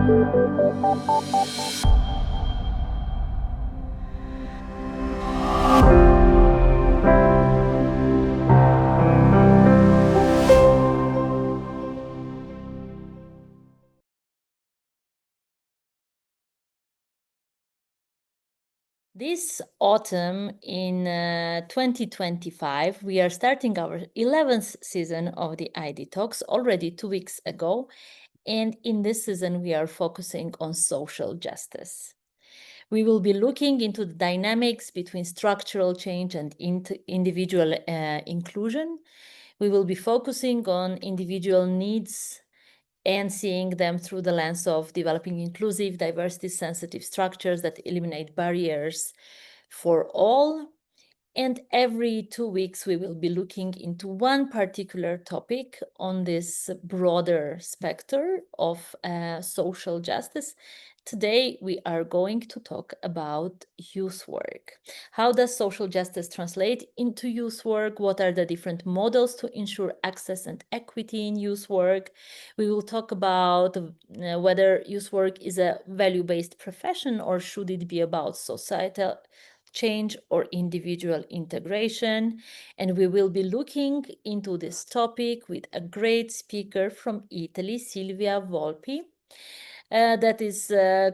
This autumn in 2025, we are starting our 11th season of the idtalks already 2 weeks ago. And in this season, we are focusing on social justice. We will be looking into the dynamics between structural change and individual inclusion. We will be focusing on individual needs and seeing them through the lens of developing inclusive, diversity-sensitive structures that eliminate barriers for all. And every 2 weeks, we will be looking into one particular topic on this broader spectrum of social justice. Today, we are going to talk about youth work. How does social justice translate into youth work? What are the different models to ensure access and equity in youth work? We will talk about whether youth work is a value-based profession or should it be about societal change or individual integration. And we will be looking into this topic with a great speaker from Italy, Silvia Volpi. That is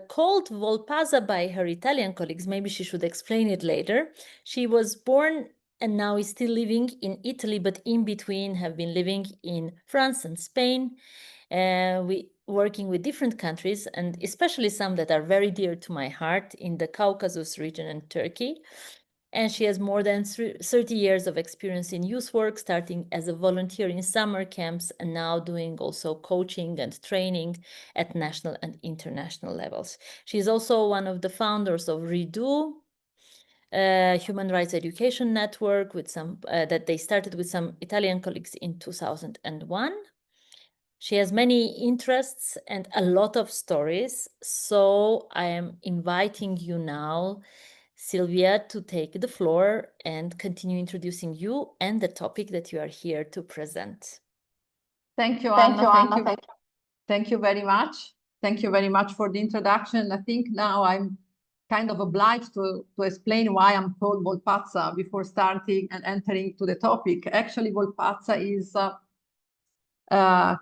called Volpasa by her Italian colleagues. Maybe she should explain it later. She was born and now is still living in Italy, but in between have been living in France and Spain. We working with different countries, and especially some that are very dear to my heart in the Caucasus region and Turkey. And she has more than 30 years of experience in youth work, starting as a volunteer in summer camps and now doing also coaching and training at national and international levels. She is also one of the founders of Redo, Human Rights Education Network, with some that they started with some Italian colleagues in 2001. She has many interests and a lot of stories. So I am inviting you now, Silvia, to take the floor and continue introducing you and the topic that you are here to present. Thank you, Anna. Thank you very much. Thank you very much for the introduction. I think now I'm kind of obliged to explain why I'm called Volpazza before starting and entering to the topic. Actually, Volpazza is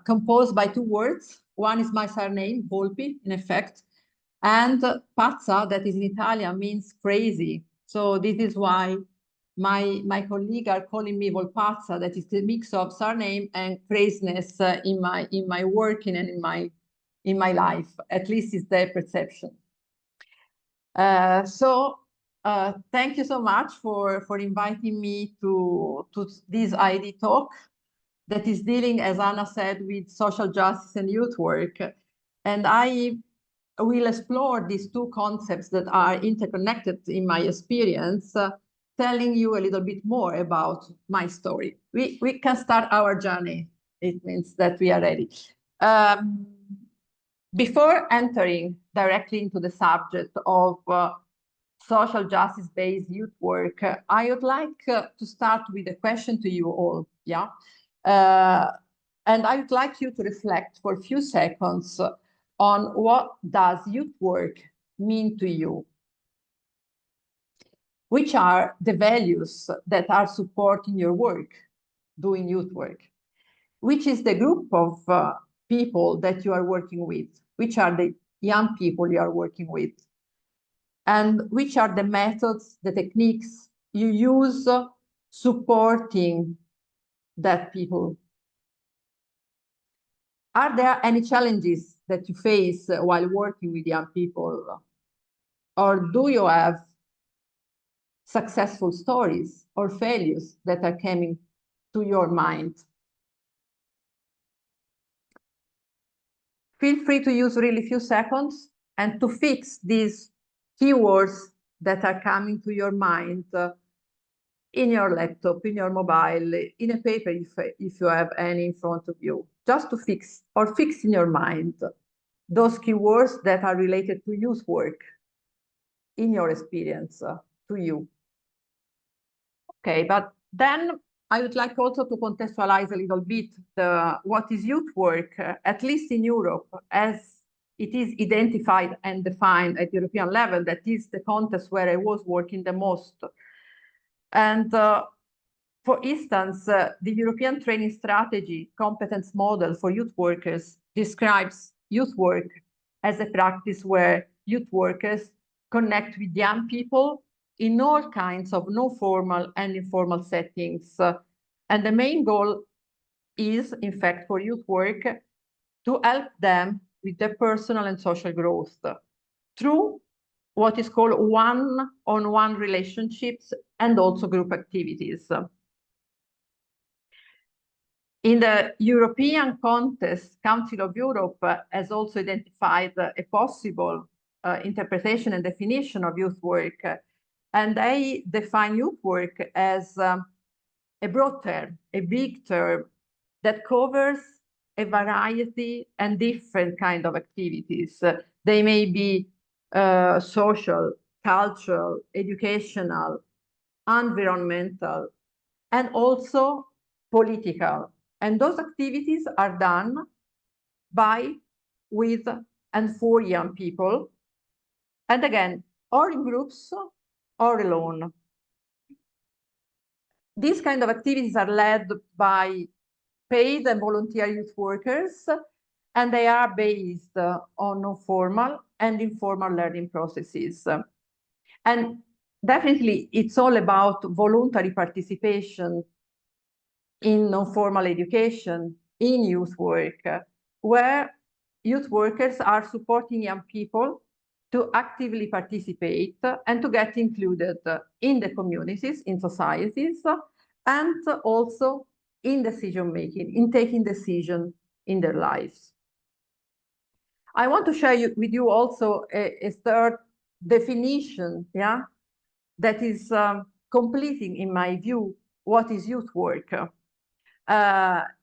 composed by two words. One is my surname, Volpi, in effect, and pazza, that is in Italian, means crazy. So this is why my colleagues are calling me Volpazza. That is the mix of surname and craziness in my working and in my life. At least it's their perception. Thank you so much for inviting me to this ID talk that is dealing, as Anna said, with social justice and youth work. And I will explore these two concepts that are interconnected in my experience, telling you a little bit more about my story. We can start our journey. It means that we are ready. Before entering directly into the subject of social justice-based youth work, I would like to start with a question to you all, yeah? And I would like you to reflect for a few seconds on what does youth work mean to you? Which are the values that are supporting your work, doing youth work? Which is the group of people that you are working with? Which are the young people you are working with? And which are the methods, the techniques you use supporting that people? Are there any challenges that you face while working with young people? Or do you have successful stories or failures that are coming to your mind? Feel free to use really few seconds and to fix these keywords that are coming to your mind in your laptop, in your mobile, in a paper if you have any in front of you, just to fix in your mind those keywords that are related to youth work in your experience to you. Okay, but then I would like also to contextualize a little bit what is youth work, at least in Europe, as it is identified and defined at European level. That is the context where I was working the most. And for instance, the European training strategy competence model for youth workers describes youth work as a practice where youth workers connect with young people in all kinds of no formal and informal settings. And the main goal is, in fact, for youth work to help them with their personal and social growth through what is called one-on-one relationships and also group activities. In the European context, Council of Europe has also identified a possible interpretation and definition of youth work. And they define youth work as a broad term, a big term that covers a variety and different kind of activities. They may be social, cultural, educational, environmental, and also political. And those activities are done by, with, and for young people. And again, or in groups or alone. These kind of activities are led by paid and volunteer youth workers, and they are based on no formal and informal learning processes. And definitely, it's all about voluntary participation in non-formal education, in youth work, where youth workers are supporting young people to actively participate and to get included in the communities, in societies, and also in decision-making, in taking decisions in their lives. I want to share with you also a third definition, yeah, that is completing, in my view, what is youth work.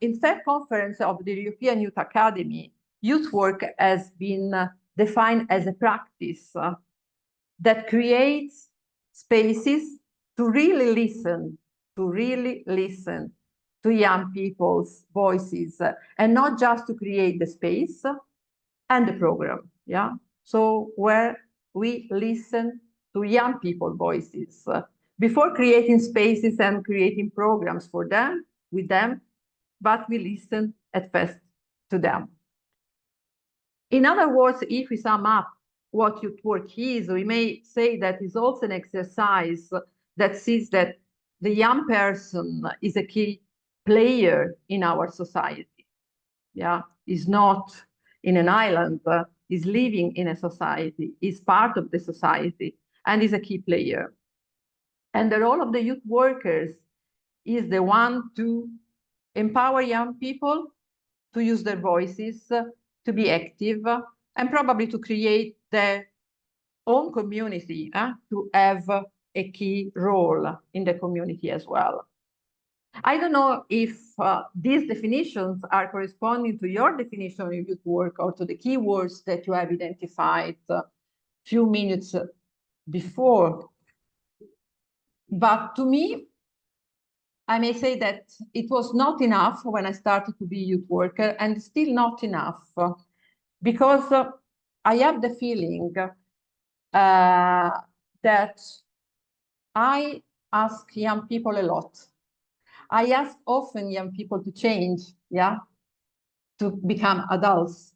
In third conference of the European Youth Academy, youth work has been defined as a practice that creates spaces to really listen to young people's voices, and not just to create the space and the program, yeah? So where we listen to young people's voices before creating spaces and creating programs for them, with them, but we listen at first to them. In other words, if we sum up what youth work is, we may say that it's also an exercise that sees that the young person is a key player in our society. Yeah, is not in an island, is living in a society, is part of the society, and is a key player. And the role of the youth workers is the one to empower young people to use their voices, to be active, and probably to create their own community, to have a key role in the community as well. I don't know if these definitions are corresponding to your definition of youth work or to the keywords that you have identified a few minutes before. But to me, I may say that it was not enough when I started to be a youth worker, and still not enough, because I have the feeling that I ask young people a lot. I ask often young people to change, yeah, to become adults.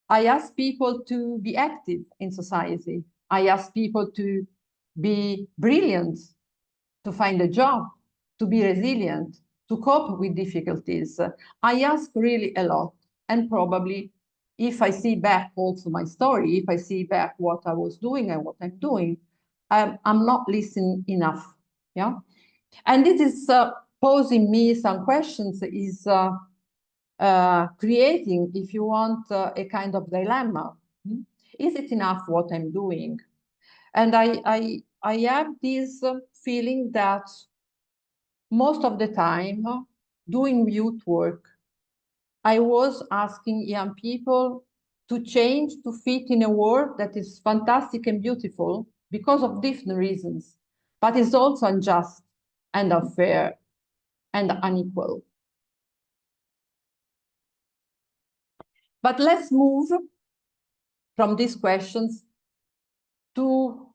I ask people to be active in society. I ask people to be brilliant, to find a job, to be resilient, to cope with difficulties. I ask really a lot. And probably if I see back also my story, if I see back what I was doing and what I'm doing, I'm not listening enough. Yeah. And this is posing me some questions, is creating, if you want, a kind of dilemma. Is it enough what I'm doing? And I have this feeling that most of the time, doing youth work, I was asking young people to change, to fit in a world that is fantastic and beautiful because of different reasons, but is also unjust and unfair and unequal. But let's move from these questions to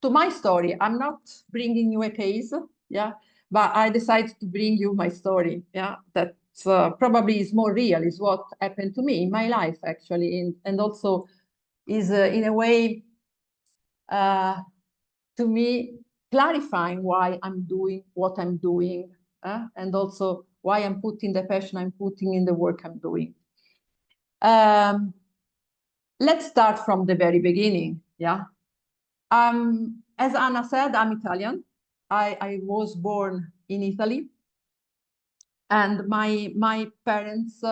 my story. I'm not bringing you a case, yeah, but I decided to bring you my story, yeah, that probably is more real, is what happened to me in my life, actually, and also is in a way, to me, clarifying why I'm doing what I'm doing, and also why I'm putting the passion I'm putting in the work I'm doing. Let's start from the very beginning, yeah. As Anna said, I'm Italian. I was born in Italy, and my parents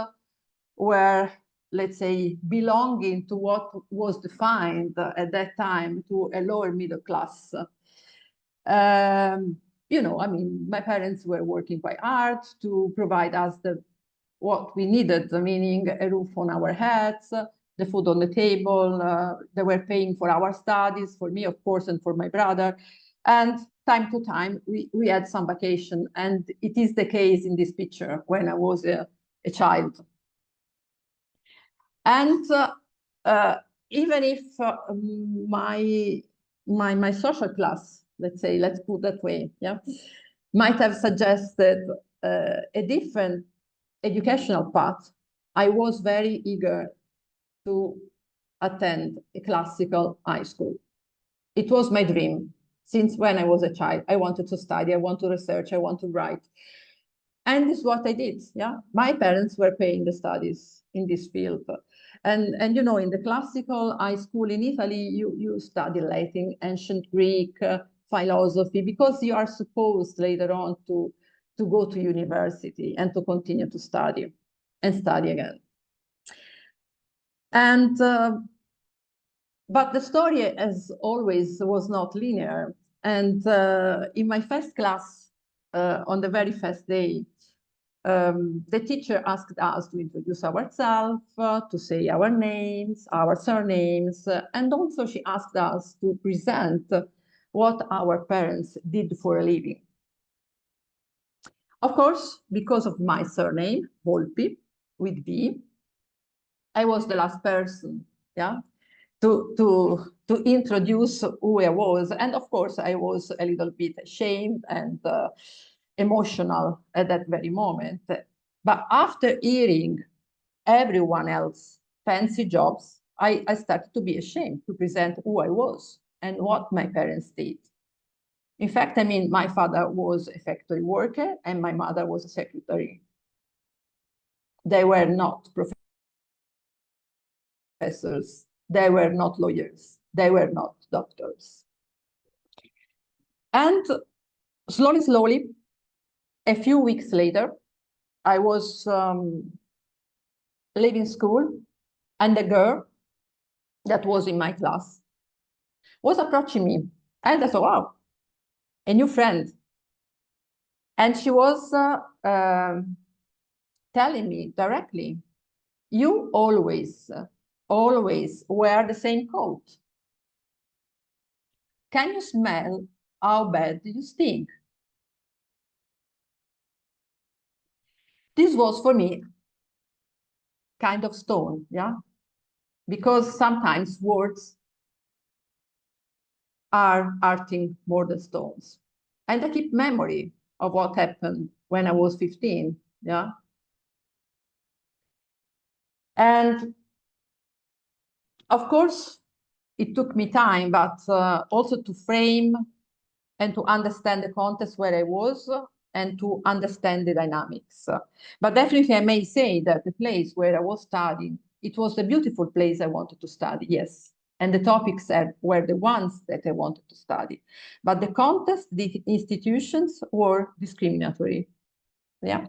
were, let's say, belonging to what was defined at that time to a lower middle class. You know, I mean, my parents were working quite hard to provide us what we needed, meaning a roof on our heads, the food on the table. They were paying for our studies, for me, of course, and for my brother. And time to time, we had some vacation. And it is the case in this picture when I was a child. And even if my social class, let's say, let's put that way, yeah, might have suggested a different educational path, I was very eager to attend a classical high school. It was my dream. Since when I was a child, I wanted to study, I want to research, I want to write. And this is what I did, yeah. My parents were paying the studies in this field. And you know, in the classical high school in Italy, you study Latin, ancient Greek, philosophy, because you are supposed later on to go to university and to continue to study and study again. And but the story, as always, was not linear. And in my first class, on the very first day, the teacher asked us to introduce ourselves, to say our names, our surnames, and also she asked us to present what our parents did for a living. Of course, because of my surname, Volpi, with V, I was the last person, yeah, to introduce who I was. And of course, I was a little bit ashamed and emotional at that very moment. But after hearing everyone else fancy jobs, I started to be ashamed to present who I was and what my parents did. In fact, I mean, my father was a factory worker and my mother was a secretary. They were not professors. They were not lawyers. They were not doctors. And slowly, a few weeks later, I was leaving school, and the girl that was in my class was approaching me. And I thought, wow, a new friend. And she was telling me directly, you always wear the same coat. Can you smell how bad you stink? This was for me kind of stone, yeah? Because sometimes words are hurting more than stones. And I keep memory of what happened when I was 15, yeah? And of course, it took me time, but also to frame and to understand the context where I was and to understand the dynamics. But definitely I may say that the place where I was studying, it was a beautiful place I wanted to study, yes. And the topics were the ones that I wanted to study. But the context, the institutions were discriminatory, yeah.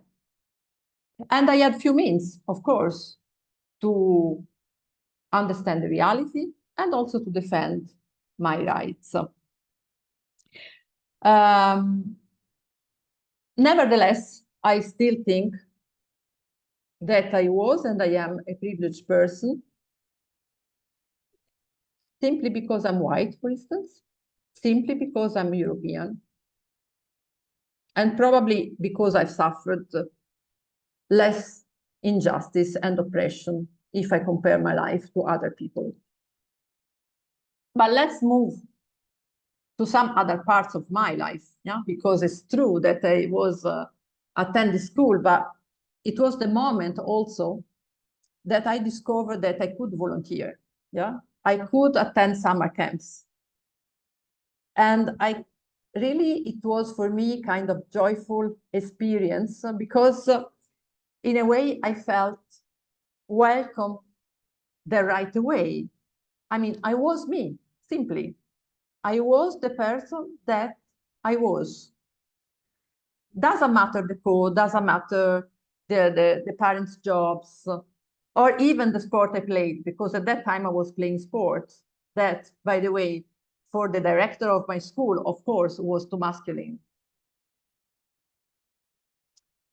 And I had few means, of course, to understand the reality and also to defend my rights. Nevertheless, I still think that I was and I am a privileged person simply because I'm white, for instance, simply because I'm European, and probably because I've suffered less injustice and oppression if I compare my life to other people. But let's move to some other parts of my life, yeah, because it's true that I was attending school, but it was the moment also that I discovered that I could volunteer, yeah, I could attend summer camps, and it was for me kind of joyful experience because in a way I felt welcome the right way. I mean, I was me, simply. I was the person that I was. Doesn't matter the code, doesn't matter the parents' jobs, or even the sport I played, because at that time I was playing sports. That, by the way, for the director of my school, of course, was too masculine.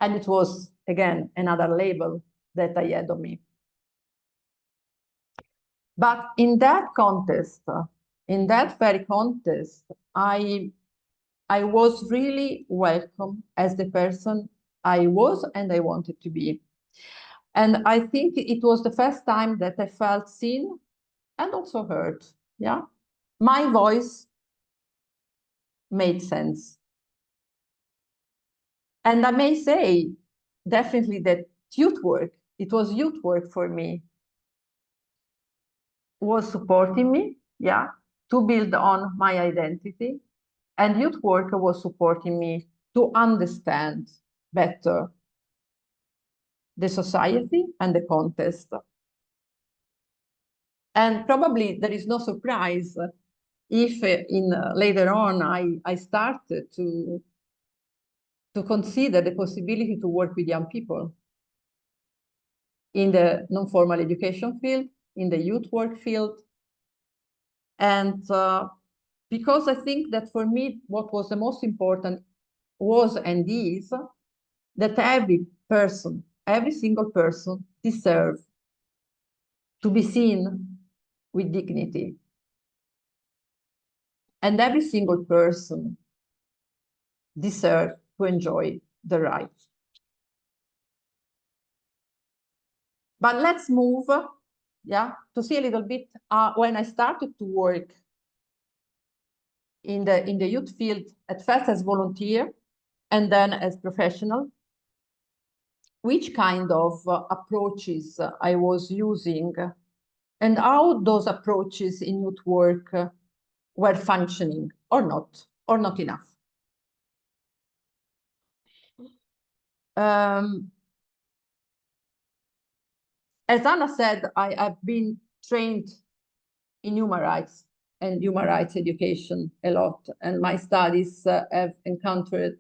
And it was, again, another label that I had on me. But in that contest, in that very contest, I was really welcome as the person I was and I wanted to be. And I think it was the first time that I felt seen and also heard. Yeah, my voice made sense. And I may say definitely that youth work, it was youth work for me, was supporting me, yeah, to build on my identity. And youth work was supporting me to understand better the society and the context. And probably there is no surprise if later on I started to consider the possibility to work with young people in the non-formal education field, in the youth work field. And because I think that for me, what was the most important was and is that every person, every single person deserves to be seen with dignity. And every single person deserves to enjoy the rights. But let's move, yeah, to see a little bit when I started to work in the youth field, at first as volunteer and then as professional, which kind of approaches I was using and how those approaches in youth work were functioning or not enough. As Anna said, I have been trained in human rights and human rights education a lot, and my studies have encountered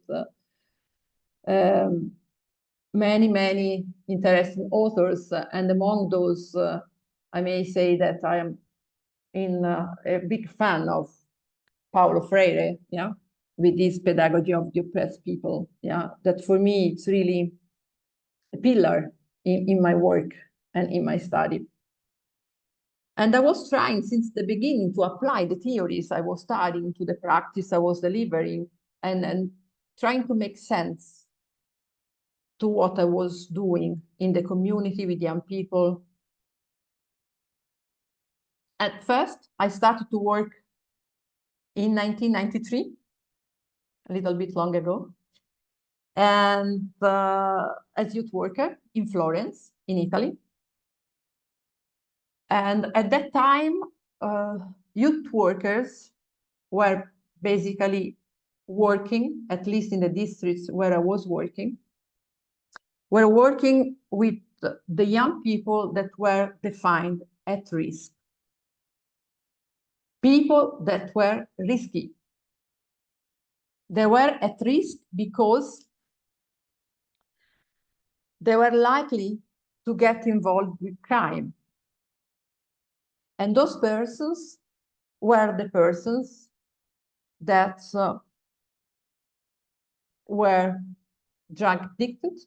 many interesting authors, and among those, I may say that I am a big fan of Paulo Freire, yeah, with this pedagogy of the oppressed people, yeah, that for me it's really a pillar in my work and in my study. And I was trying since the beginning to apply the theories I was studying to the practice I was delivering, and trying to make sense to what I was doing in the community with young people. At first, I started to work in 1993, a little bit long ago, and as youth worker in Florence, in Italy. And at that time, youth workers were basically working, at least in the districts where I was working, were working with the young people that were defined at risk. People that were risky. They were at risk because they were likely to get involved with crime. And those persons were the persons that were drug addicted,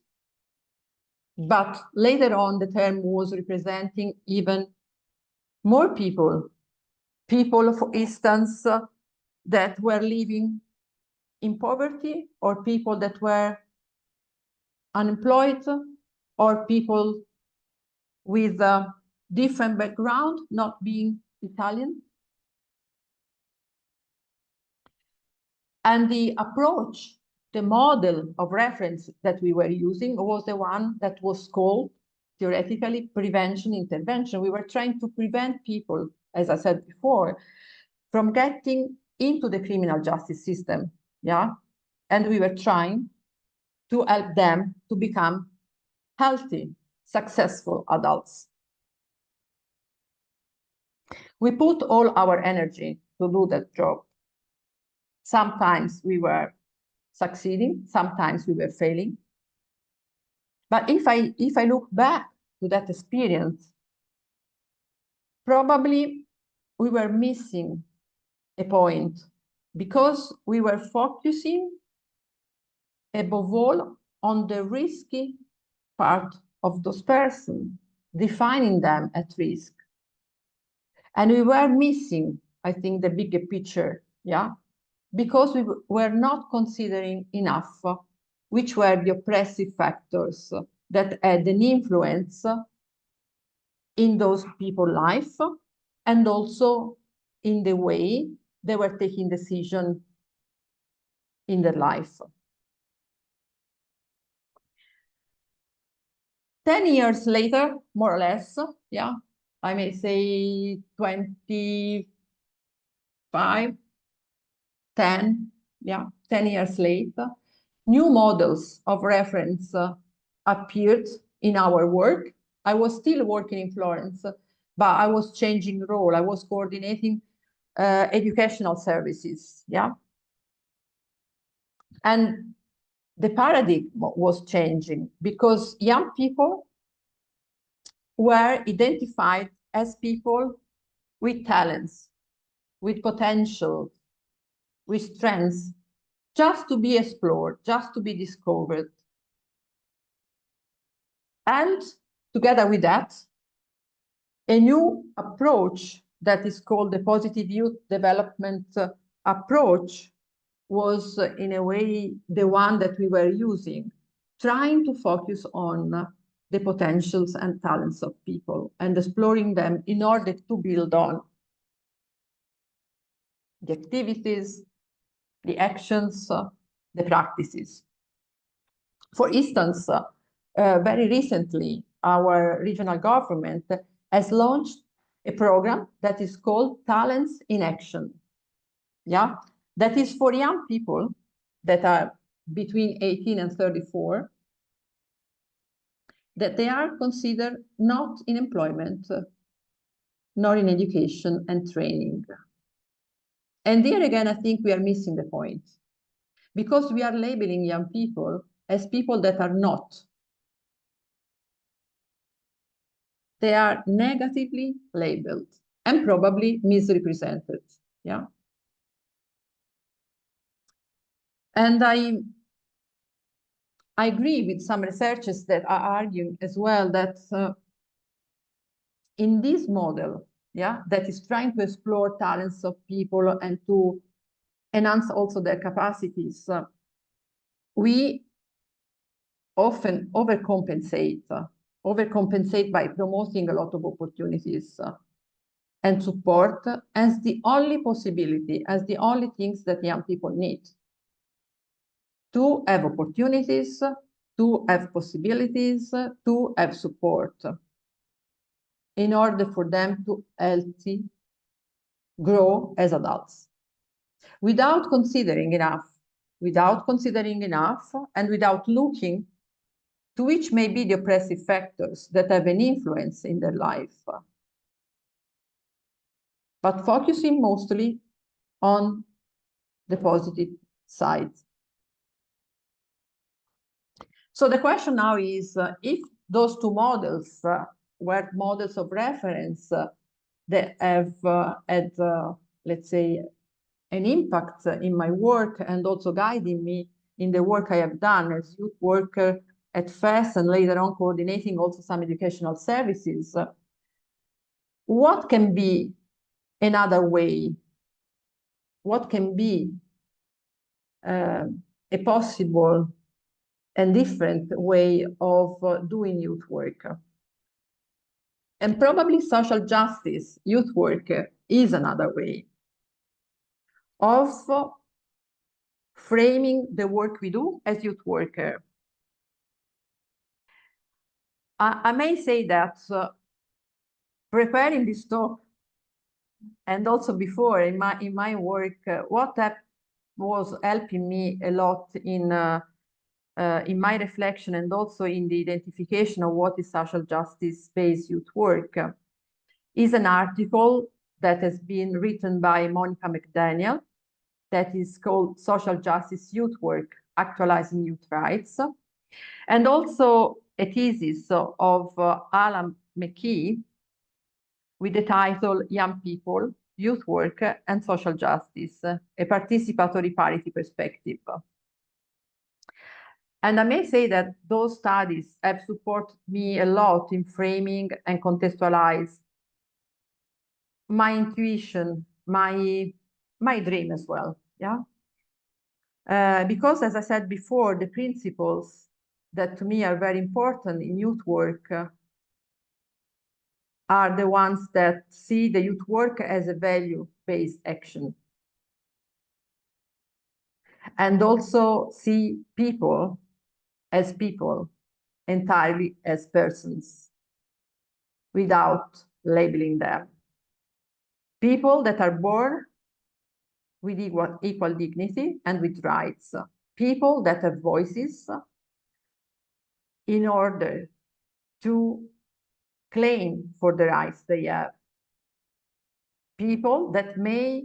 but later on the term was representing even more people, for instance, that were living in poverty, or people that were unemployed, or people with a different background, not being Italian. And the approach, the model of reference that we were using was the one that was called, theoretically, prevention intervention. We were trying to prevent people, as I said before, from getting into the criminal justice system, yeah? And we were trying to help them to become healthy, successful adults. We put all our energy to do that job. Sometimes we were succeeding, sometimes we were failing. But if I look back to that experience, probably we were missing a point because we were focusing above all on the risky part of those persons, defining them at risk. And we were missing, I think, the bigger picture, yeah? Because we were not considering enough which were the oppressive factors that had an influence in those people's life and also in the way they were taking decisions in their life. 10 years later, more or less, yeah, I may say 25, 10, yeah, 10 years later, new models of reference appeared in our work. I was still working in Florence, but I was changing role. I was coordinating educational services, yeah? And the paradigm was changing because young people were identified as people with talents, with potential, with strengths, just to be explored, just to be discovered. And together with that, a new approach that is called the positive youth development approach was in a way the one that we were using, trying to focus on the potentials and talents of people and exploring them in order to build on the activities, the actions, the practices. For instance, very recently, our regional government has launched a program that is called Talents in Action. Yeah, that is for young people that are between 18 and 34, that they are considered not in employment, nor in education and training. And there again, I think we are missing the point, because we are labeling young people as people that are not. They are negatively labeled and probably misrepresented, yeah? And I agree with some researchers that are arguing as well that in this model, yeah, that is trying to explore talents of people and to enhance also their capacities, we often overcompensate by promoting a lot of opportunities and support as the only possibility, as the only things that young people need to have opportunities, to have possibilities, to have support in order for them to healthy grow as adults, without considering enough, and without looking to which may be the oppressive factors that have an influence in their life, but focusing mostly on the positive side. So the question now is, if those two models were models of reference that have had, let's say, an impact in my work and also guiding me in the work I have done as youth worker at FES and later on coordinating also some educational services, what can be another way? What can be a possible and different way of doing youth work? And probably social justice youth work is another way of framing the work we do as youth worker. I may say that preparing this talk, and also before in my work, what was helping me a lot in my reflection and also in the identification of what is social justice-based youth work is an article that has been written by Monica McDaniel that is called Social Justice Youth Work, Actualizing Youth Rights, and also a thesis of Alan McKee with the title Young People, Youth Work and Social Justice, a Participatory Parity Perspective. And I may say that those studies have supported me a lot in framing and contextualize my intuition, my dream as well, yeah? Because as I said before, the principles that to me are very important in youth work are the ones that see the youth work as a value-based action. And also see people as people, entirely as persons, without labeling them. People that are born with equal dignity and with rights. People that have voices in order to claim for the rights they have. People that may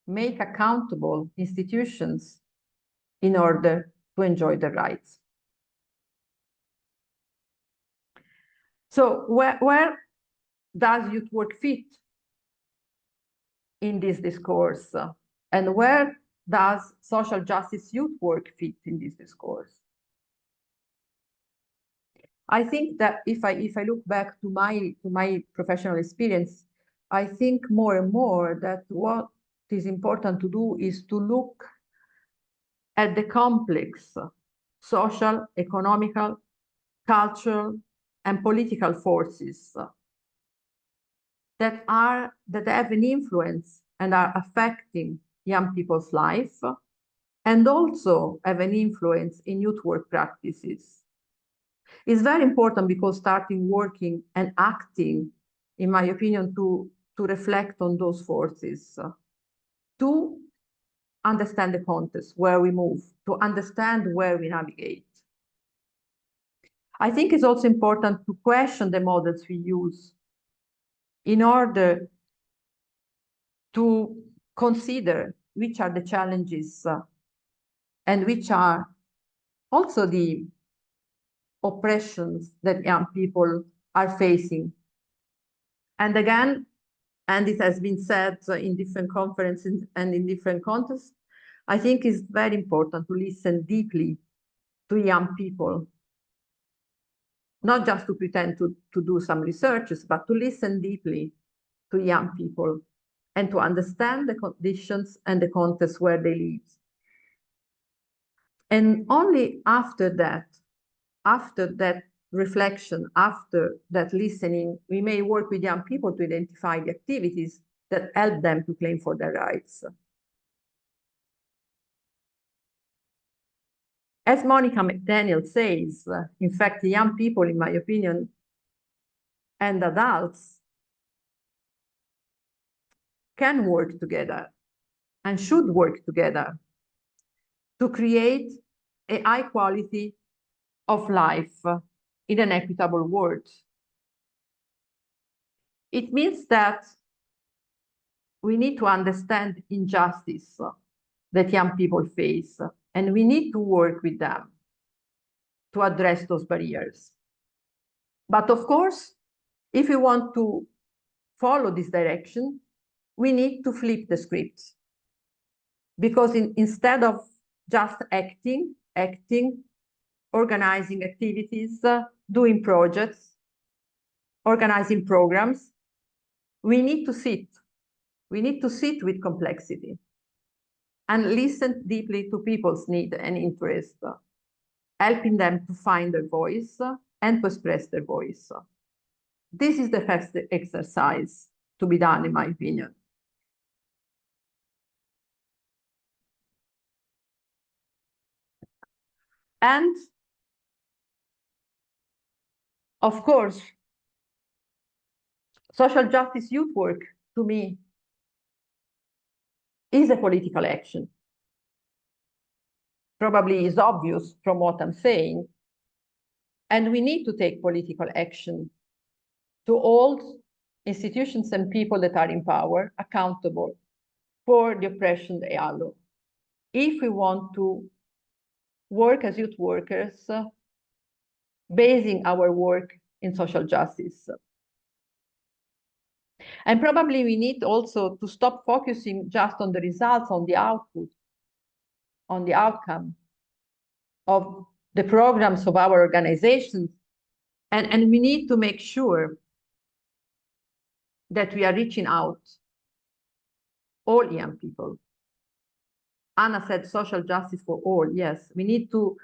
make accountable institutions in order to enjoy the rights. So where does youth work fit in this discourse? And where does social justice youth work fit in this discourse? I think that if I look back to my professional experience, I think more and more that what is important to do is to look at the complex social, economical, cultural, and political forces that have an influence and are affecting young people's life, and also have an influence in youth work practices. It's very important because starting working and acting, in my opinion, to reflect on those forces, to understand the context where we move, to understand where we navigate. I think it's also important to question the models we use in order to consider which are the challenges and which are also the oppressions that young people are facing. And again, and it has been said in different conferences and in different contexts, I think it's very important to listen deeply to young people, not just to pretend to do some researches, but to listen deeply to young people and to understand the conditions and the context where they live. And only after that reflection, after that listening, we may work with young people to identify the activities that help them to claim for their rights. As Monica McDaniel says, in fact, young people, in my opinion, and adults can work together and should work together to create a high quality of life in an equitable world. It means that we need to understand injustice that young people face, and we need to work with them to address those barriers. But of course, if we want to follow this direction, we need to flip the script. Because instead of just acting, organizing activities, doing projects, organizing programs, we need to sit. We need to sit with complexity and listen deeply to people's need and interest, helping them to find their voice and to express their voice. This is the first exercise to be done, in my opinion. And of course, social justice youth work, to me, is a political action. Probably is obvious from what I'm saying. And we need to take political action to hold institutions and people that are in power accountable for the oppression they allow. If we want to work as youth workers, basing our work in social justice. And probably we need also to stop focusing just on the results, on the output, on the outcome of the programs of our organizations. And we need to make sure that we are reaching out all young people. Anna said social justice for all. Yes, we need to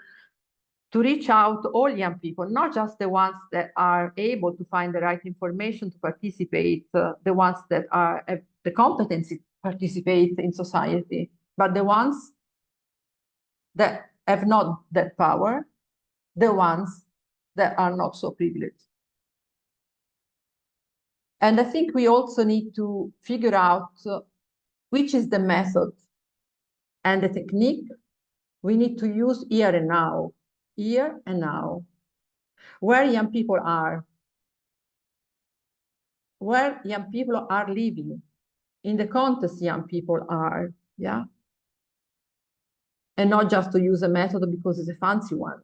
reach out to all young people, not just the ones that are able to find the right information to participate, the ones that have the competency to participate in society, but the ones that have not that power, the ones that are not so privileged. And I think we also need to figure out which is the method and the technique we need to use here and now, where young people are, living, in the context young people are, yeah? And not just to use a method because it's a fancy one.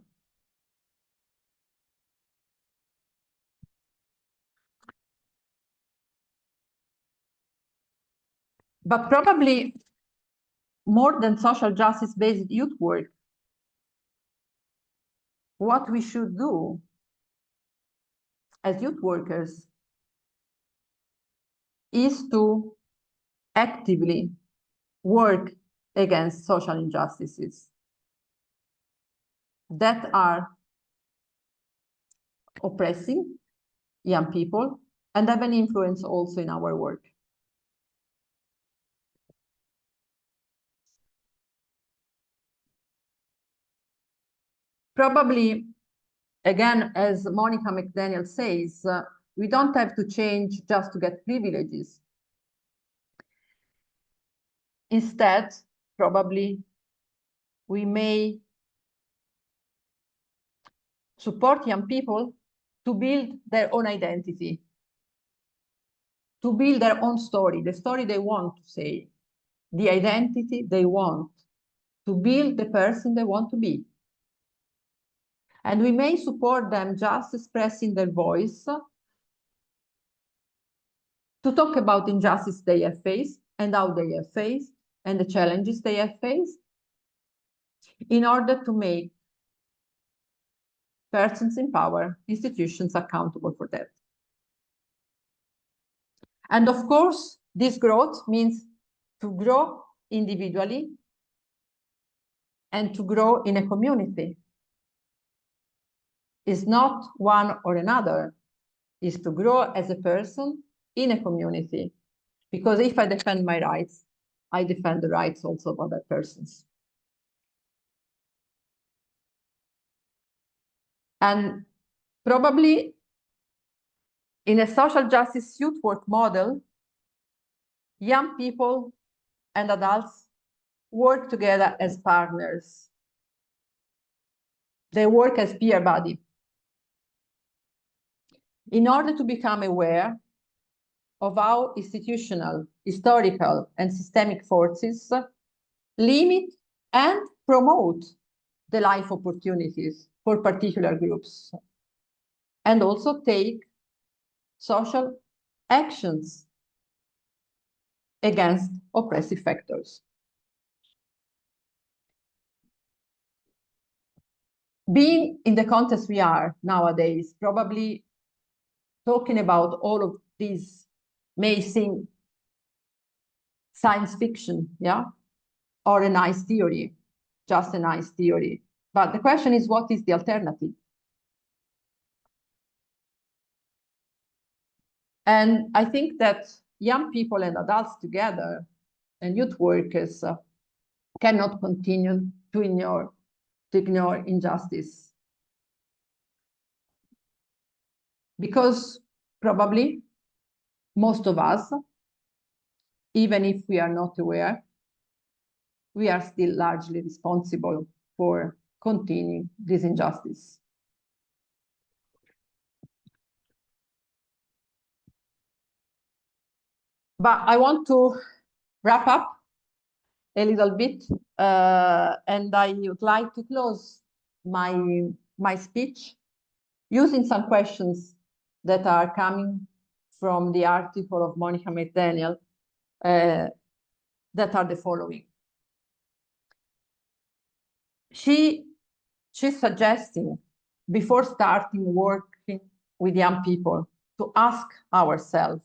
But probably more than social justice-based youth work, what we should do as youth workers is to actively work against social injustices that are oppressing young people and have an influence also in our work. Probably, again, as Monica McDaniel says, we don't have to change just to get privileges. Instead, probably, we may support young people to build their own identity, to build their own story, the story they want to say, the identity they want, to build the person they want to be. And we may support them just expressing their voice, to talk about injustice they have faced and how they have faced and the challenges they have faced, in order to make persons in power, institutions accountable for that. And of course, this growth means to grow individually and to grow in a community. It's not one or another, it's to grow as a person in a community. Because if I defend my rights, I defend the rights also of other persons. And probably in a social justice youth work model, young people and adults work together as partners. They work as peer buddy. In order to become aware of how institutional, historical, and systemic forces limit and promote the life opportunities for particular groups, and also take social actions against oppressive factors. Being in the context we are nowadays, probably talking about all of these may seem science fiction, yeah, or a nice theory, just a nice theory. But the question is, what is the alternative? And I think that young people and adults together and youth workers cannot continue to ignore to ignore injustice. Because probably most of us, even if we are not aware, we are still largely responsible for continuing this injustice. But I want to wrap up a little bit, and I would like to close my speech using some questions that are coming from the article of Monica McDaniel, that are the following. She's suggesting, before starting working with young people, to ask ourselves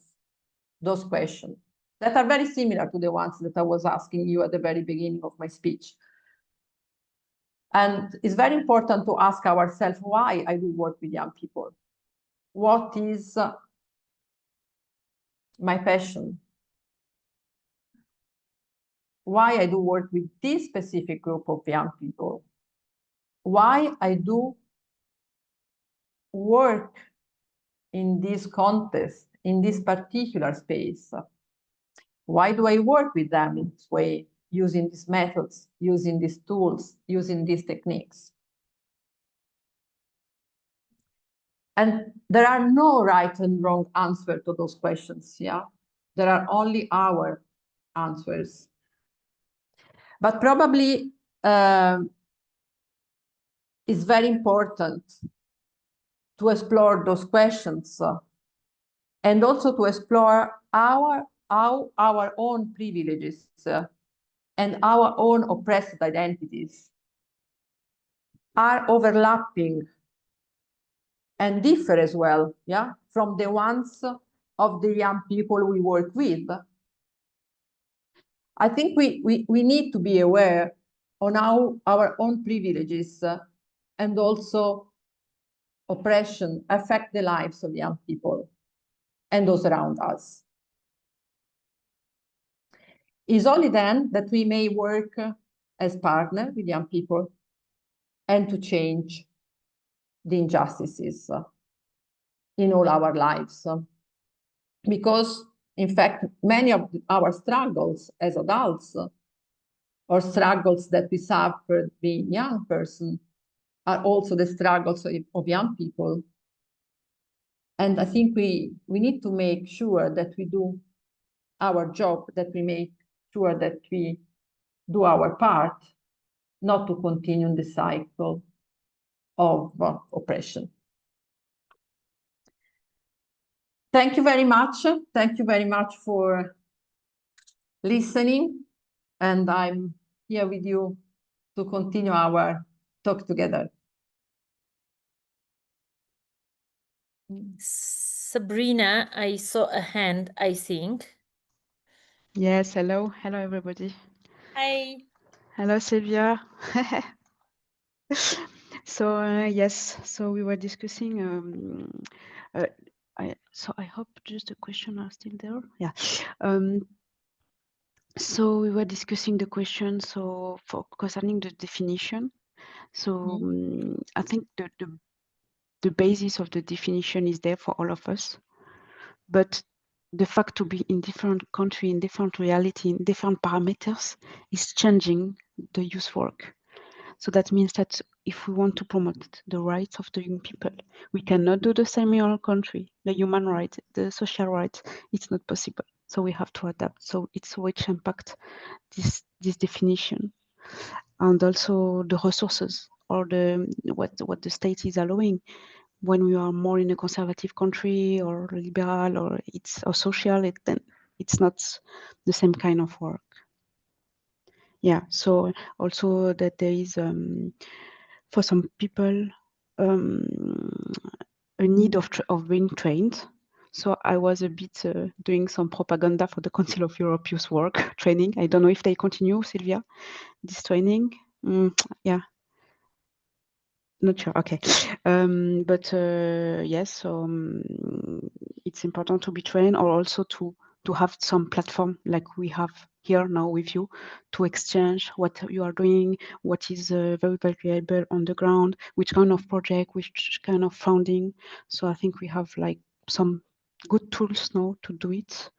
those questions that are very similar to the ones that I was asking you at the very beginning of my speech. And it's very important to ask ourselves why I do work with young people. What is my passion? Why I do work with this specific group of young people? Why I do work in this context, in this particular space? Why do I work with them in this way, using these methods, using these tools, using these techniques? And there are no right and wrong answers to those questions, yeah? There are only our answers. But probably it's very important to explore those questions and also to explore how our own privileges and our own oppressed identities are overlapping and differ as well, yeah, from the ones of the young people we work with. I think we need to be aware on how our own privileges and also oppression affect the lives of young people and those around us. It's only then that we may work as partners with young people and to change the injustices in all our lives. Because, in fact, many of our struggles as adults or struggles that we suffered being young person are also the struggles of young people. And I think we need to make sure that we do our job, that we make sure that we do our part, not to continue the cycle of oppression. Thank you very much. Thank you very much for listening. And I'm here with you to continue our talk together. Sabrina, I saw a hand, I think. Yes, hello. Hello, everybody. Hi. Hello, Silvia. So, yes, so we were discussing, so I hope just the questions are still there. Yeah. So we were discussing the question, so for concerning the definition. So I think the basis of the definition is there for all of us, but the fact to be in different country, in different reality, in different parameters is changing the youth work. So that means that if we want to promote the rights of the young people, we cannot do the same in our country. The human rights, the social rights, it's not possible. So we have to adapt. So it's which impact this definition, and also the resources or the what the state is allowing. When we are more in a conservative country or liberal or social, then it's not the same kind of work. Yeah. So also that there is for some people a need of being trained. So I was a bit doing some propaganda for the Council of Europe Youth Work training. I don't know if they continue, Silvia, this training. Yeah. Not sure. Okay. But yes, so it's important to be trained, or also to to have some platform like we have here now with you, to exchange what you are doing, what is very valuable on the ground, which kind of project, which kind of funding. So I think we have like some good tools now to do it,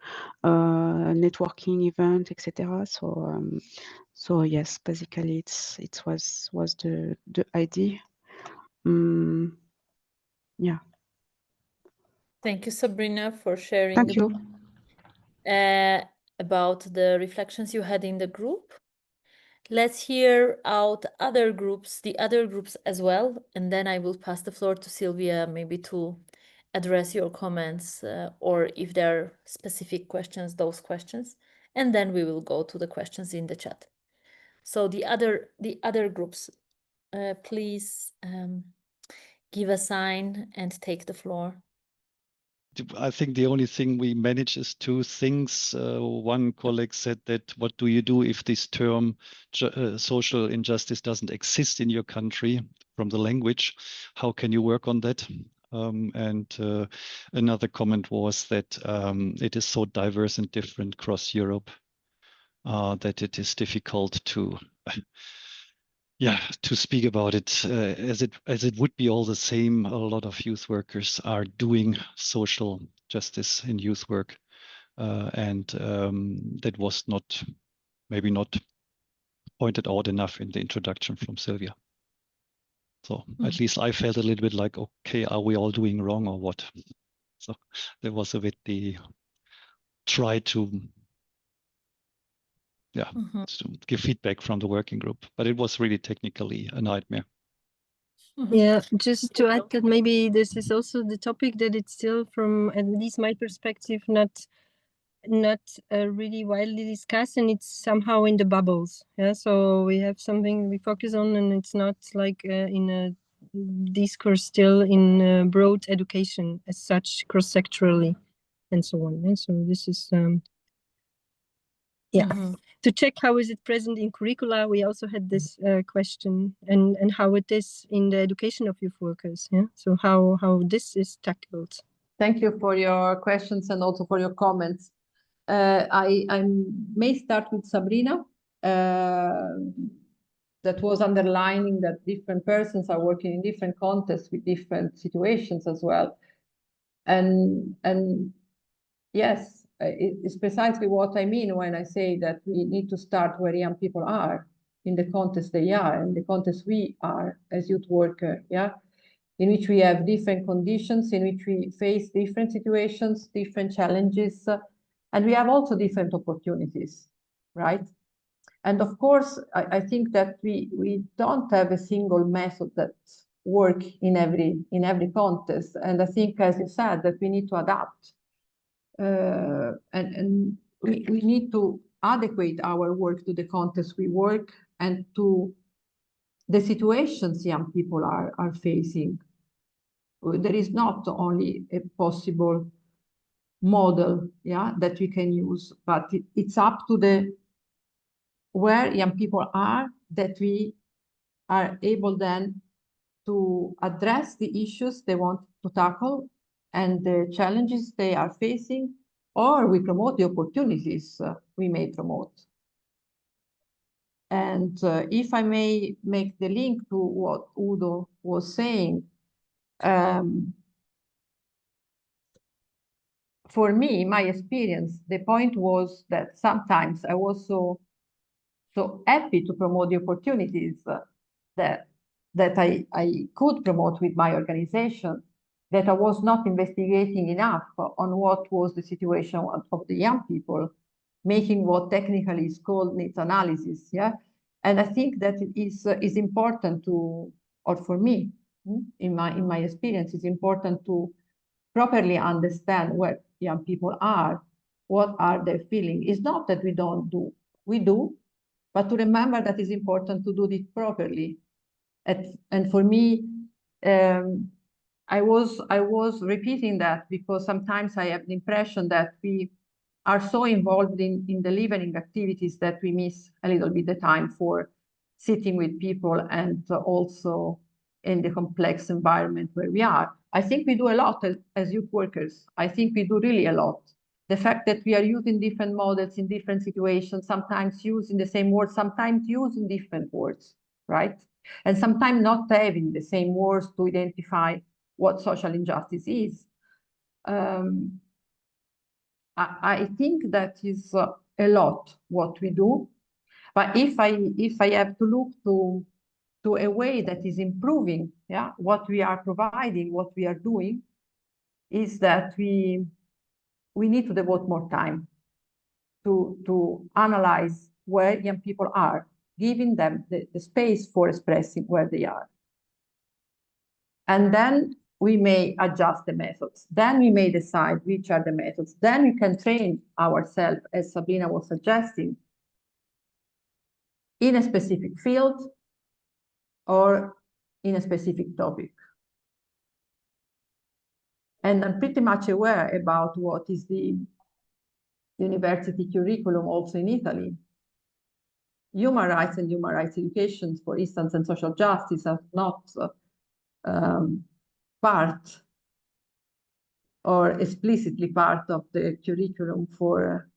networking event, etc. So yes, basically it was the idea. Yeah. Thank you, Sabrina, for sharing Thank you. About the reflections you had in the group. Let's hear out other groups, the other groups as well, and then I will pass the floor to Silvia, maybe to address your comments, or if there are specific questions, those questions, and then we will go to the questions in the chat. So the other groups, please give a sign and take the floor. I think the only thing we manage is two things. One colleague said that, what do you do if this term social injustice doesn't exist in your country from the language? How can you work on that? And another comment was that it is so diverse and different across Europe that it is difficult to to speak about it as it would be all the same. A lot of youth workers are doing social justice in youth work, and that was maybe not pointed out enough in the introduction from Silvia. So at least I felt a little bit like, okay, are we all doing wrong or what? So there was a bit the try to to give feedback from the working group, but it was really technically a nightmare. Yeah, just to add that maybe this is also the topic that it's still, from at least my perspective, not really widely discussed, and it's somehow in the bubbles. Yeah, so we have something we focus on, and it's not like in a discourse still in broad education as such, cross-sectorally, and so on. And so this is to check how is it present in curricula. We also had this question, and how it is in the education of youth workers. Yeah, so how this is tackled. Thank you for your questions and also for your comments. I may start with Sabrina, that was underlining that different persons are working in different contexts with different situations as well. And yes, it's precisely what I mean when I say that we need to start where young people are, in the context they are, in the context we are as youth workers, in which we have different conditions, in which we face different situations, different challenges, and we have also different opportunities, right? And of course, I think that we don't have a single method that works in every context. And I think, as you said, that we need to adapt. And we need to adequate our work to the context we work and to the situations young people are facing. There is not only a possible model, that we can use, but it's up to where young people are, that we are able then to address the issues they want to tackle and the challenges they are facing, or we promote the opportunities we may promote. And if I may make the link to what Udo was saying, for me, my experience, the point was that sometimes I was so happy to promote the opportunities that I could promote with my organization, that I was not investigating enough on what was the situation of the young people, making what technically is called needs analysis. And I think that it is important to, or for me, in my experience, it's important to properly understand where young people are, what are their feelings. It's not that we don't do, we do, but to remember that it's important to do it properly. And for me, I was repeating that because sometimes I have the impression that we are so involved in delivering activities that we miss a little bit the time for sitting with people and also in the complex environment where we are. I think we do a lot as youth workers. I think we do really a lot. the fact that we are using different models in different situations, sometimes using the same words, sometimes using different words, right? And sometimes not having the same words to identify what social injustice is. I think that is a lot what we do. But if I have to look to a way that is improving, yeah, what we are providing, what we are doing, is that we need to devote more time to analyze where young people are, giving them the space for expressing where they are. And then we may adjust the methods. Then we may decide which are the methods. Then we can train ourselves, as Sabrina was suggesting, in a specific field or in a specific topic. And I'm pretty much aware about what is the university curriculum also in Italy. Human rights and human rights education, for instance, and social justice are not part or explicitly part of the curriculum for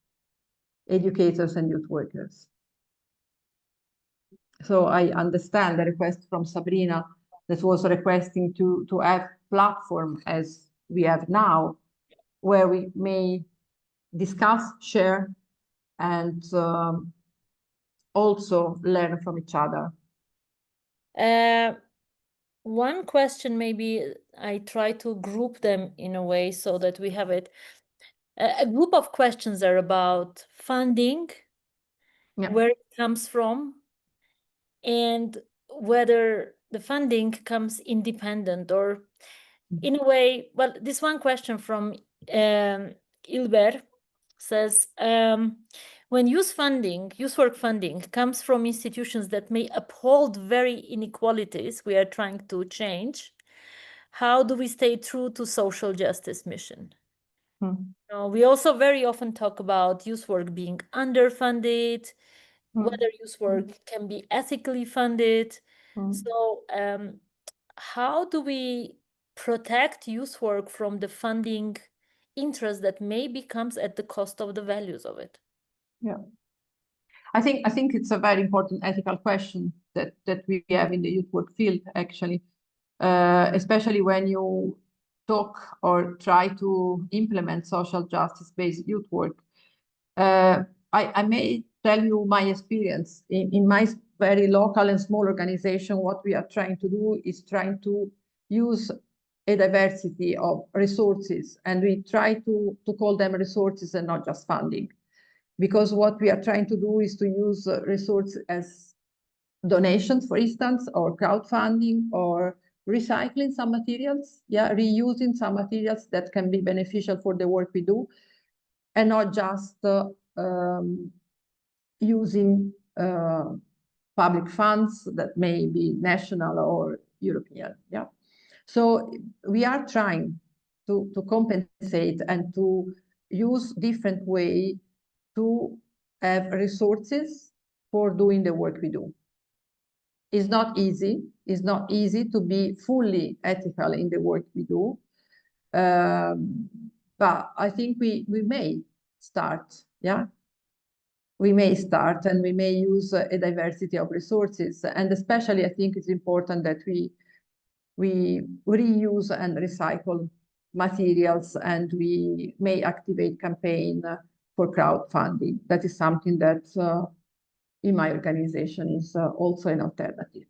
educators and youth workers. So I understand the request from Sabrina that was requesting to have platform as we have now, where we may discuss, share, and also learn from each other. One question, maybe I try to group them in a way so that we have it. A group of questions are about funding, where it comes from, and whether the funding comes independent or in a way. Well, this one question from Ilber says, when youth work funding comes from institutions that may uphold very inequalities we are trying to change, how do we stay true to social justice mission? We also very often talk about youth work being underfunded, whether youth work can be ethically funded. So how do we protect youth work from the funding interest that maybe comes at the cost of the values of it? Yeah, I think it's a very important ethical question that we have in the youth work field, actually, especially when you talk or try to implement social justice-based youth work. I may tell you my experience in my very local and small organization. What we are trying to do is trying to use a diversity of resources, and we try to call them resources and not just funding, because what we are trying to do is to use resources as donations, for instance, or crowdfunding, or recycling some materials, reusing some materials that can be beneficial for the work we do, and not just using public funds that may be national or European. Yeah. So we are trying to compensate and to use different way to have resources for doing the work we do. It's not easy. It's not easy to be fully ethical in the work we do. But I think we may start, yeah? We may start, and we may use a diversity of resources. And especially, I think it's important that we reuse and recycle materials, and we may activate campaign for crowdfunding. That is something that in my organization is also an alternative.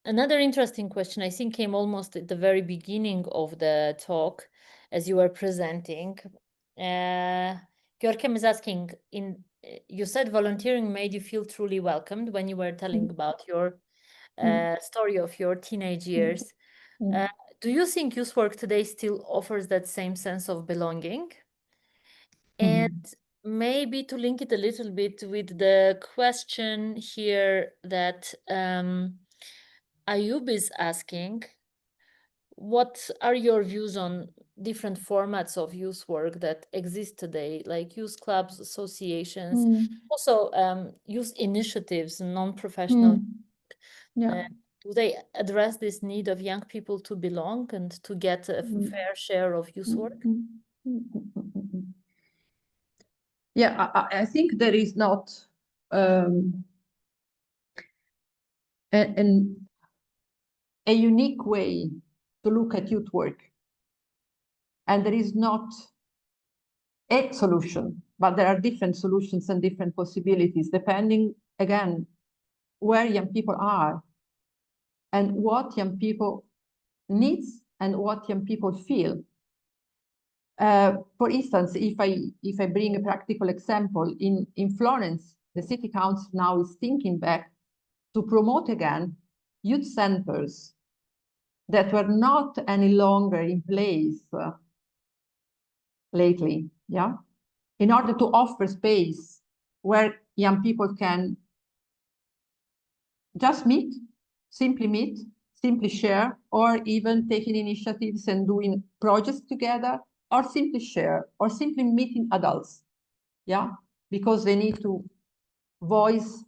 Another interesting question, I think, came almost at the very beginning of the talk as you were presenting. Görkem is asking, you said volunteering made you feel truly welcomed when you were telling about your story of your teenage years. Do you think youth work today still offers that same sense of belonging? And maybe to link it a little bit with the question here that Ayub is asking, what are your views on different formats of youth work that exist today, like youth clubs, associations, also youth initiatives, non-professional? Yeah. do they address this need of young people to belong and to get a fair share of youth work? Yeah, I think there is not a unique way to look at youth work. And there is not a solution, but there are different solutions and different possibilities, depending, again, where young people are and what young people needs and what young people feel. For instance, if I bring a practical example, in Florence, the city council now is thinking back to promote again youth centers that were not any longer in place lately, yeah, in order to offer space where young people can just meet, simply share, or even taking initiatives and doing projects together, or simply share, or simply meeting adults, yeah, because they need to voice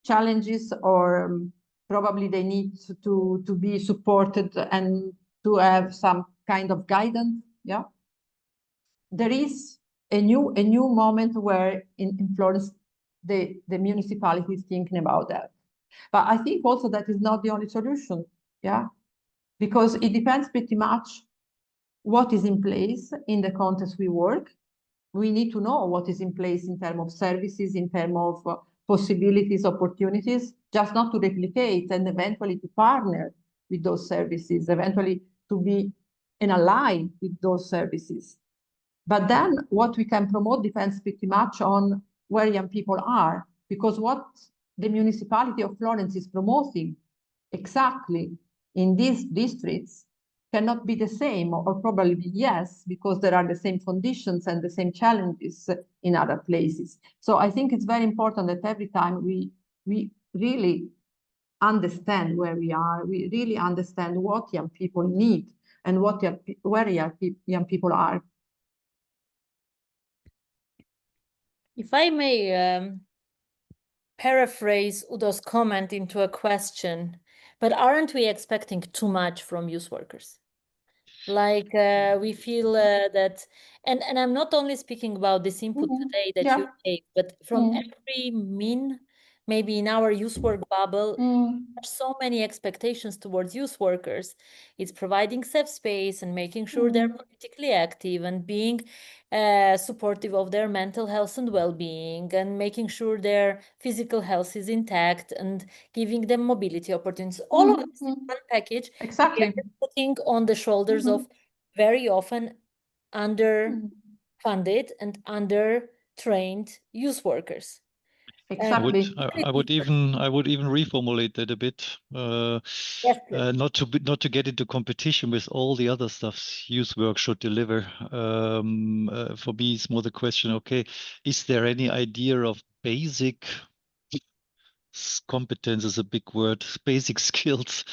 challenges, or probably they need to be supported and to have some kind of guidance, yeah. There is a new moment where in Florence, the municipality is thinking about that. But I think also that is not the only solution, yeah, because it depends pretty much what is in place in the context we work. We need to know what is in place in terms of services, in terms of possibilities, opportunities, just not to replicate and eventually to partner with those services, eventually to be an ally with those services. But then what we can promote depends pretty much on where young people are, because what the municipality of Florence is promoting exactly in these districts cannot be the same, or probably yes, because there are the same conditions and the same challenges in other places. So I think it's very important that every time we really understand where we are, we really understand what young people need and where young people are. If I may paraphrase Udo's comment into a question, but aren't we expecting too much from youth workers? Like we feel that, and I'm not only speaking about this input today that you gave, but from every maybe in our youth work bubble, there's so many expectations towards youth workers. It's providing safe space and making sure they're politically active and being supportive of their mental health and well-being, and making sure their physical health is intact and giving them mobility opportunities. All of this in one package, exactly, putting on the shoulders of very often underfunded and under-trained youth workers. Exactly. I would even reformulate that a bit. Not to get into competition with all the other stuff youth work should deliver. For me, it's more the question: okay, is there any idea of basic competence? Is a big word. Basic skills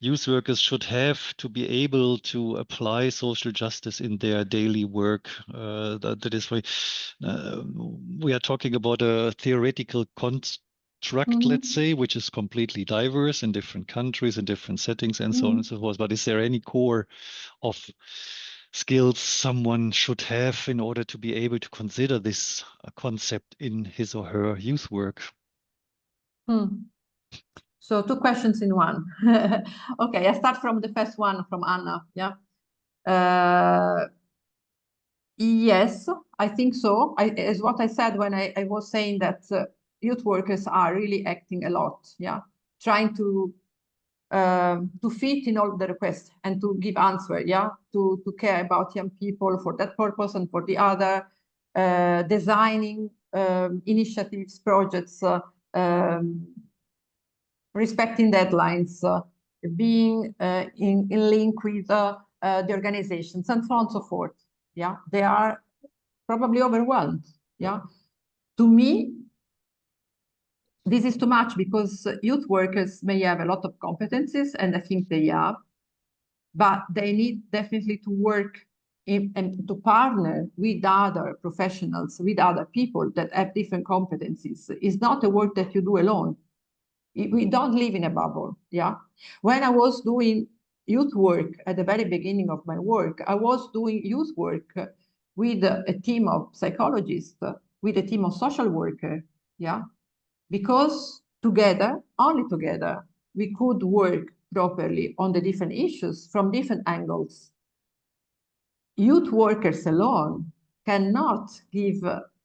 youth workers should have to be able to apply social justice in their daily work. That is why we are talking about a theoretical construct, let's say, which is completely diverse in different countries, in different settings, and so on and so forth. But is there any core of skills someone should have in order to be able to consider this concept in his or her youth work? So 2 questions in one. Okay, I start from the first one from Anna. Yeah. Yes, I think so. As what I said when I was saying that youth workers are really acting a lot. Yeah, trying to fit in all the requests and to give answer. Yeah, to care about young people for that purpose and for the other, designing initiatives, projects. Respecting deadlines, being in link with the organizations, and so on and so forth. Yeah, they are probably overwhelmed. Yeah, to me, this is too much, because youth workers may have a lot of competencies, and I think they have, but they need definitely to work and to partner with other professionals, with other people that have different competencies. It's not a work that you do alone. We don't live in a bubble, yeah? When I was doing youth work at the very beginning of my work, I was doing youth work with a team of psychologists, with a team of social workers, yeah? Because together, only together, we could work properly on the different issues from different angles. Youth workers alone cannot give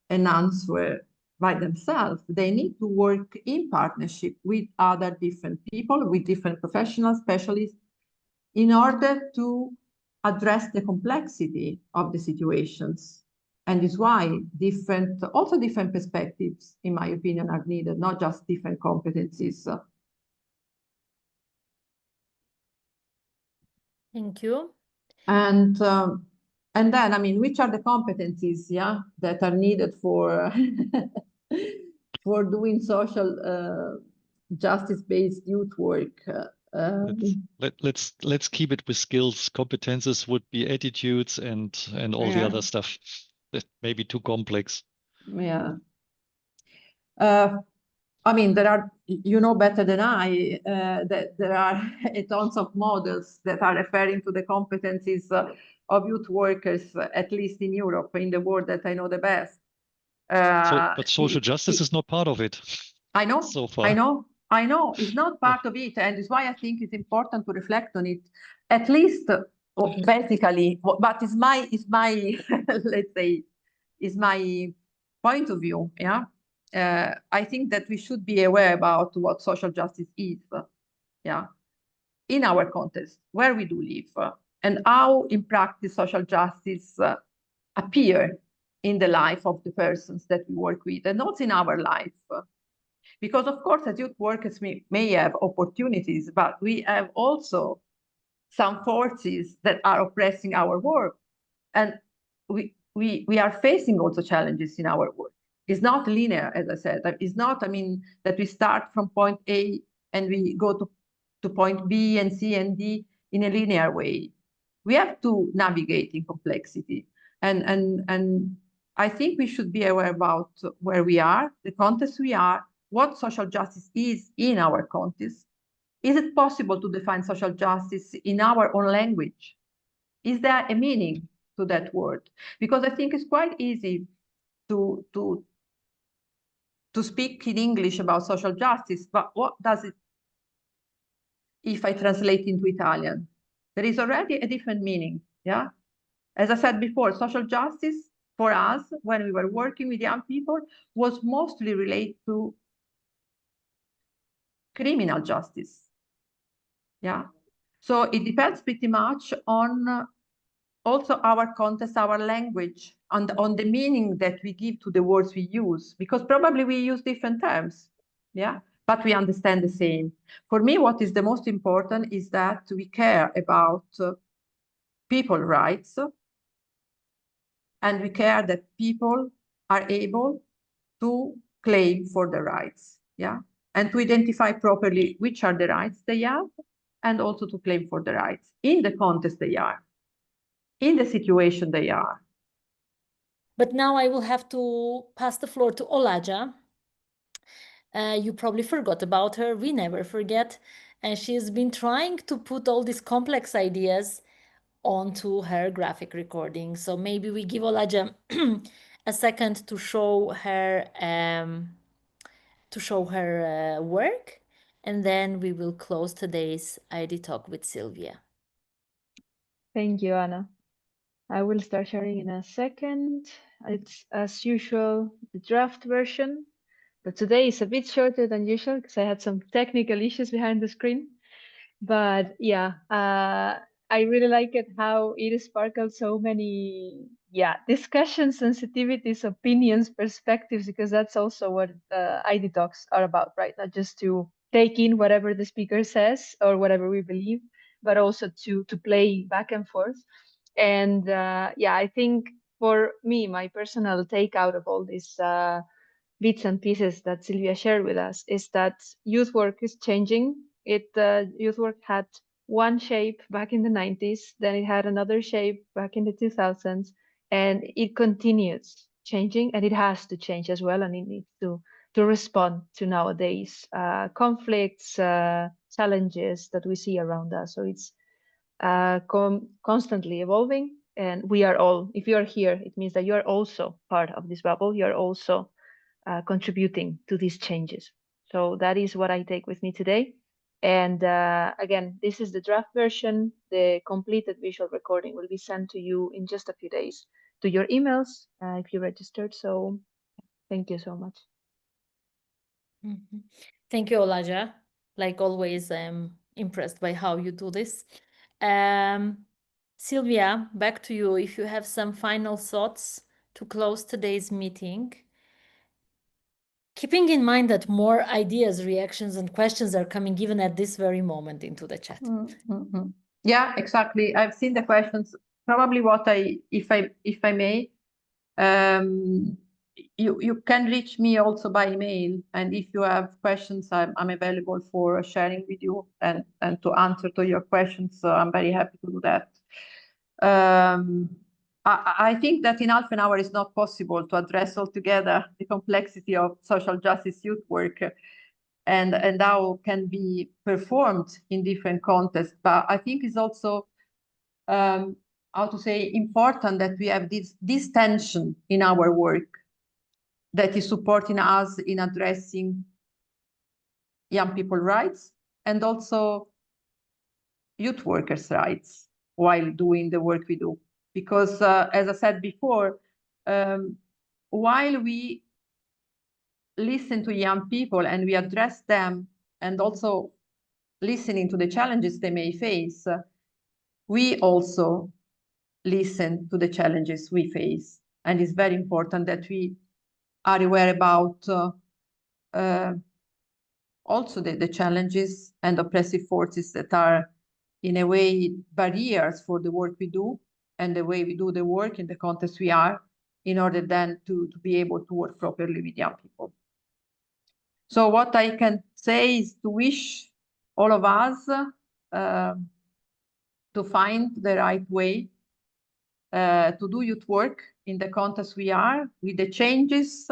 an answer by themselves. They need to work in partnership with other different people, with different professional specialists, in order to address the complexity of the situations. And is why also different perspectives, in my opinion, are needed, not just different competencies. Thank you. And then, I mean, which are the competencies, yeah, that are needed for for doing social justice-based youth work? Let's keep it with skills. Competences would be attitudes and all the other stuff. That may be too complex. Yeah. I mean, there are, you know better than I, that there are tons of models that are referring to the competencies of youth workers, at least in Europe, in the world that I know the best. But social justice is not part of it. I know, so far. I know, it's not part of it, and it's why I think it's important to reflect on it, at least basically. But it's my let's say, is my point of view. Yeah, I think that we should be aware about what social justice is. Yeah, in our context where we do live, and how in practice social justice appear in the life of the persons that we work with, and also in our life. Because of course, as youth workers, we may have opportunities, but we have also some forces that are oppressing our work. And we are facing also challenges in our work. It's not linear, as I said. It's not, I mean, that we start from point A and we go to point B and C and D in a linear way. We have to navigate in complexity. And I think we should be aware about where we are, the context we are, what social justice is in our context. Is it possible to define social justice in our own language? Is there a meaning to that word? Because I think it's quite easy to speak in English about social justice, but what does it, if I translate into Italian? There is already a different meaning, yeah? As I said before, social justice for us, when we were working with young people, was mostly related to criminal justice. Yeah. So it depends pretty much on also our context, our language, on the meaning that we give to the words we use, because probably we use different terms. Yeah. But we understand the same. For me, what is the most important is that we care about people's rights, and we care that people are able to claim for the rights, yeah, and to identify properly which are the rights they have, and also to claim for the rights in the context they are, in the situation they are. But now I will have to pass the floor to Olaja. You probably forgot about her. We never forget. And she's been trying to put all these complex ideas onto her graphic recording. So maybe we give Olaja a second to show her work, and then we will close today's ID talk with Silvia. Thank you, Anna. I will start sharing in a second. It's as usual the draft version, but today is a bit shorter than usual because I had some technical issues behind the screen. But yeah, I really like it how it sparkled so many discussions, sensitivities, opinions, perspectives, because that's also what ID talks are about, right? Not just to take in whatever the speaker says or whatever we believe, but also to play back and forth. And I think for me, my personal takeout of all these bits and pieces that Silvia shared with us is that youth work is changing. Youth work had one shape back in the 90s, then it had another shape back in the 2000s, and it continues changing, and it has to change as well, and it needs to to respond to nowadays conflicts, challenges that we see around us. So it's constantly evolving, and we are all, if you are here, it means that you are also part of this bubble. You are also contributing to these changes. So that is what I take with me today. And again, this is the draft version. The completed visual recording will be sent to you in just a few days to your emails if you registered. So thank you so much. Thank you, Olaja. Like always, I'm impressed by how you do this. Silvia, back to you. If you have some final thoughts to close today's meeting, keeping in mind that more ideas, reactions, and questions are coming even at this very moment into the chat. Yeah, exactly. I've seen the questions. Probably what if I may, you can reach me also by email, and if you have questions, I'm available for sharing with you and to answer to your questions. So I'm very happy to do that. I think that in half an hour is not possible to address altogether the complexity of social justice youth work and how can be performed in different contexts. But I think it's also how to say important that we have this tension in our work that is supporting us in addressing young people's rights and also youth workers' rights while doing the work we do. Because as I said before, while we listen to young people and we address them and also listening to the challenges they may face, we also listen to the challenges we face. And it's very important that we are aware about also the challenges and oppressive forces that are in a way barriers for the work we do and the way we do the work in the context we are, in order then to be able to work properly with young people. So what I can say is to wish all of us to find the right way to do youth work in the context we are, with the changes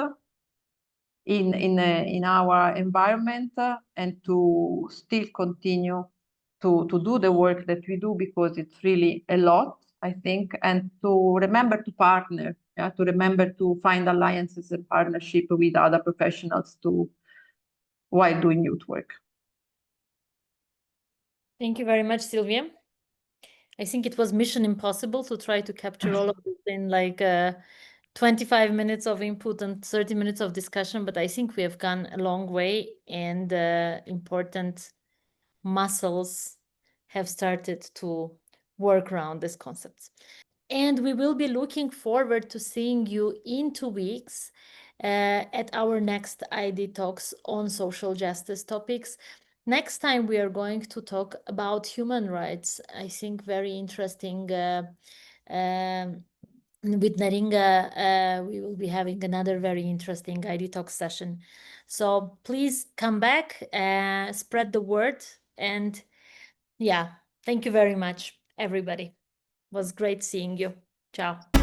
in our environment, and to still continue to do the work that we do, because it's really a lot, I think, and to remember to partner, to remember to find alliances and partnership with other professionals while doing youth work. Thank you very much, Silvia. I think it was mission impossible to try to capture all of this in like 25 minutes of input and 30 minutes of discussion, but I think we have gone a long way, and important muscles have started to work around these concepts. And we will be looking forward to seeing you in 2 weeks at our next ID Talks on social justice topics. Next time we are going to talk about human rights. I think very interesting. With Naringa, we will be having another very interesting ID Talk session. So please come back, spread the word, and yeah, thank you very much, everybody. It was great seeing you. Ciao.